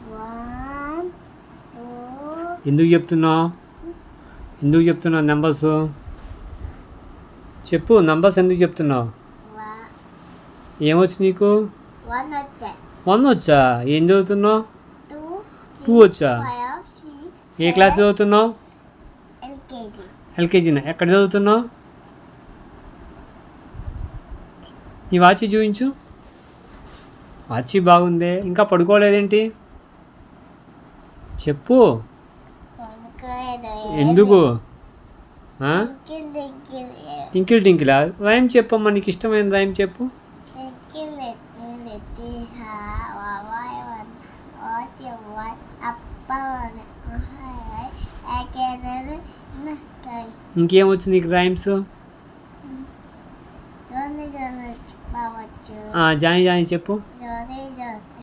1 2 ఎందుకు చెప్తున్నావు నెంబర్స్? చెప్పు, నంబర్స్ ఎందుకు చెప్తున్నావు? ఏమొచ్చు నీకు? 1 వచ్చాయి. 1 వచ్చా? ఏం చదువుతున్నావు? 2 వచ్చా? 5 6 ఏ క్లాస్ చదువుతున్నావు? ఎల్కేజీ. ఎక్కడ చదువుతున్నావు? నీ వాచి చూపించు. వాచి బాగుంది. ఇంకా పడుకోలేదేంటి? చెప్పు. ఎందుకు? టింకిల్ టింకిలా? రైమ్ చెప్పమ్మా, నీకు ఇష్టమైన రైమ్ చెప్పు. ఇంకేమొచ్చు నీకు రైమ్స్? జానీ చెప్పు.